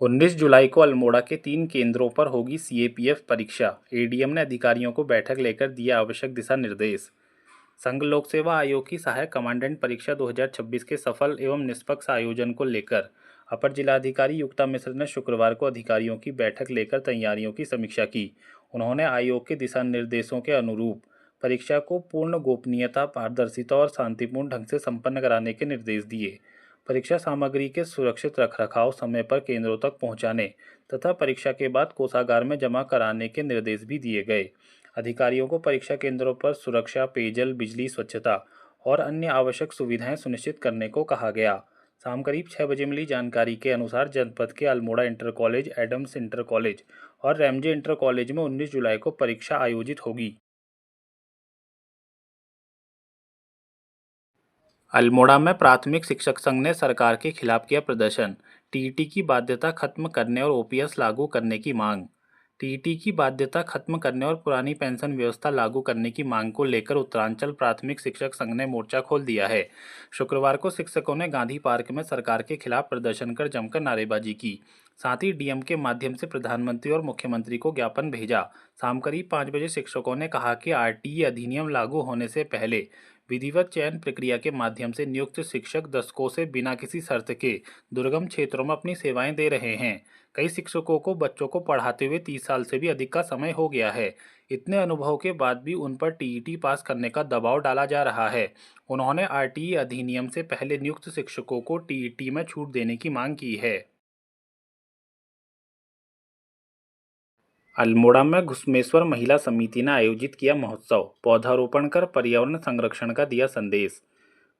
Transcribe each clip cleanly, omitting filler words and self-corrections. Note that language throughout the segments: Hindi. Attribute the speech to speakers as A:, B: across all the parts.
A: 19 जुलाई को अल्मोड़ा के 3 केंद्रों पर होगी सीएपीएफ परीक्षा। एडीएम ने अधिकारियों को बैठक लेकर दिया आवश्यक दिशा निर्देश। संघ लोक सेवा आयोग की सहायक कमांडेंट परीक्षा 2026 के सफल एवं निष्पक्ष आयोजन को लेकर अपर जिलाधिकारी युक्ता मिश्र ने शुक्रवार को अधिकारियों की बैठक लेकर तैयारियों की समीक्षा की। उन्होंने आयोग के दिशा निर्देशों के अनुरूप परीक्षा को पूर्ण गोपनीयता, पारदर्शिता और शांतिपूर्ण ढंग से संपन्न कराने के निर्देश दिए। परीक्षा सामग्री के सुरक्षित रखरखाव, समय पर केंद्रों तक पहुंचाने तथा परीक्षा के बाद कोषागार में जमा कराने के निर्देश भी दिए गए। अधिकारियों को परीक्षा केंद्रों पर सुरक्षा, पेयजल, बिजली, स्वच्छता और अन्य आवश्यक सुविधाएं सुनिश्चित करने को कहा गया। शाम करीब 6 बजे मिली जानकारी के अनुसार जनपद के Almora inter college, Adams inter college और रैमजे इंटर कॉलेज में 19 जुलाई को परीक्षा आयोजित होगी। अल्मोड़ा में प्राथमिक शिक्षक संघ ने सरकार के खिलाफ किया प्रदर्शन। टीईटी की बाध्यता खत्म करने और ओपीएस लागू करने की मांग। टीईटी की बाध्यता खत्म करने और पुरानी पेंशन व्यवस्था लागू करने की मांग को लेकर उत्तरांचल प्राथमिक शिक्षक संघ ने मोर्चा खोल दिया है। शुक्रवार को शिक्षकों ने गांधी पार्क में सरकार के खिलाफ प्रदर्शन कर जमकर नारेबाजी की। साथ ही डीएम के माध्यम से प्रधानमंत्री और मुख्यमंत्री को ज्ञापन भेजा। शाम करीब 5 बजे शिक्षकों ने कहा कि आरटीई अधिनियम लागू होने से पहले विधिवत चयन प्रक्रिया के माध्यम से नियुक्त शिक्षक दशकों से बिना किसी शर्त के दुर्गम क्षेत्रों में अपनी सेवाएं दे रहे हैं। कई शिक्षकों को बच्चों को पढ़ाते हुए 30 साल से भी अधिक का समय हो गया है। इतने अनुभव के बाद भी उन पर टीईटी पास करने का दबाव डाला जा रहा है। उन्होंने आरटीई अधिनियम से पहले नियुक्त शिक्षकों को टीईटी में छूट देने की मांग की है। अल्मोड़ा में घुसमेश्वर महिला समिति ने आयोजित किया महोत्सव। पौधारोपण कर पर्यावरण संरक्षण का दिया संदेश।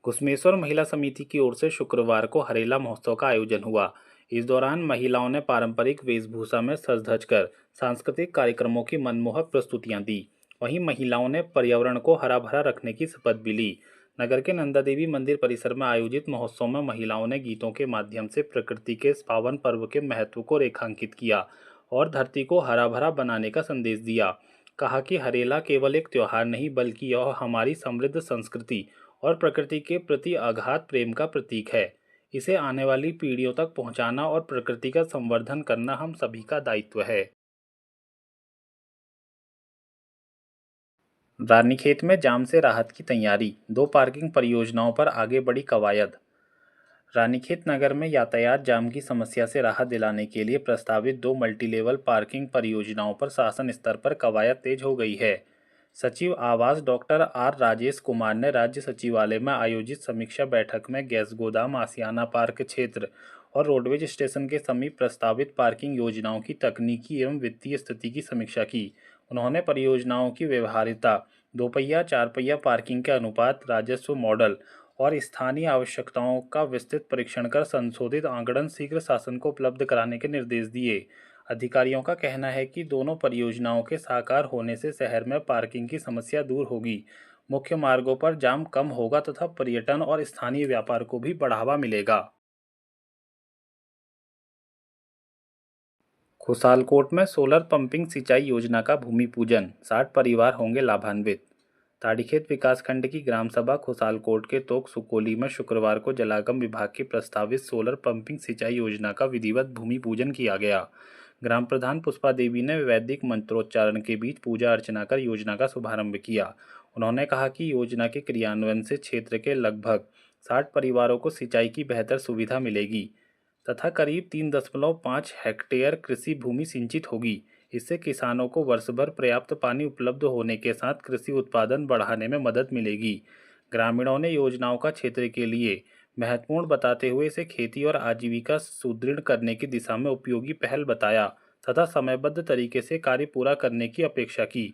A: घुसमेश्वर महिला समिति की ओर से शुक्रवार को हरेला महोत्सव का आयोजन हुआ। इस दौरान महिलाओं ने पारंपरिक वेशभूषा में सज धज कर सांस्कृतिक कार्यक्रमों की मनमोहक प्रस्तुतियां दी। वहीं महिलाओं ने पर्यावरण को हरा भरा रखने की शपथ भी ली। नगर के नंदा देवी मंदिर परिसर में आयोजित महोत्सव में महिलाओं ने गीतों के माध्यम से प्रकृति के इस पावन पर्व के महत्व को रेखांकित किया और धरती को हरा भरा बनाने का संदेश दिया। कहा कि हरेला केवल एक त्योहार नहीं बल्कि यह हमारी समृद्ध संस्कृति और प्रकृति के प्रति अगाध प्रेम का प्रतीक है। इसे आने वाली पीढ़ियों तक पहुंचाना और प्रकृति का संवर्धन करना हम सभी का दायित्व है। रानीखेत में जाम से राहत की तैयारी। 2 पार्किंग परियोजनाओं पर आगे बढ़ी कवायद। रानीखेत नगर में यातायात जाम की समस्या से राहत दिलाने के लिए प्रस्तावित 2 मल्टीलेवल पार्किंग परियोजनाओं पर शासन स्तर पर कवायद तेज हो गई है। सचिव आवास डॉक्टर आर राजेश कुमार ने राज्य सचिवालय में आयोजित समीक्षा बैठक में गैस गोदाम, आसियाना पार्क क्षेत्र और रोडवेज स्टेशन के समीप प्रस्तावित पार्किंग योजनाओं की तकनीकी एवं वित्तीय स्थिति की समीक्षा की। उन्होंने परियोजनाओं की व्यवहार्यता, दोपहिया 4 पहिया पार्किंग के अनुपात, राजस्व मॉडल और स्थानीय आवश्यकताओं का विस्तृत परीक्षण कर संशोधित आंकड़न शीघ्र शासन को उपलब्ध कराने के निर्देश दिए। अधिकारियों का कहना है कि दोनों परियोजनाओं के साकार होने से शहर में पार्किंग की समस्या दूर होगी, मुख्य मार्गों पर जाम कम होगा तथा पर्यटन और स्थानीय व्यापार को भी बढ़ावा मिलेगा। खुशालकोट में सोलर पंपिंग सिंचाई योजना का भूमि पूजन। 60 परिवार होंगे लाभान्वित। ताड़ीखेत विकासखंड की ग्राम सभा खुशालकोट के तोक सुकोली में शुक्रवार को जलागम विभाग की प्रस्तावित सोलर पंपिंग सिंचाई योजना का विधिवत भूमि पूजन किया गया। ग्राम प्रधान पुष्पा देवी ने वैदिक मंत्रोच्चारण के बीच पूजा अर्चना कर योजना का शुभारंभ किया। उन्होंने कहा कि योजना के क्रियान्वयन से क्षेत्र के लगभग 60 परिवारों को सिंचाई की बेहतर सुविधा मिलेगी तथा करीब 3.5 हेक्टेयर कृषि भूमि सिंचित होगी। इससे किसानों को वर्ष भर पर्याप्त पानी उपलब्ध होने के साथ कृषि उत्पादन बढ़ाने में मदद मिलेगी। ग्रामीणों ने योजनाओं का क्षेत्र के लिए महत्वपूर्ण बताते हुए इसे खेती और आजीविका सुदृढ़ करने की दिशा में उपयोगी पहल बताया तथा समयबद्ध तरीके से कार्य पूरा करने की अपेक्षा की।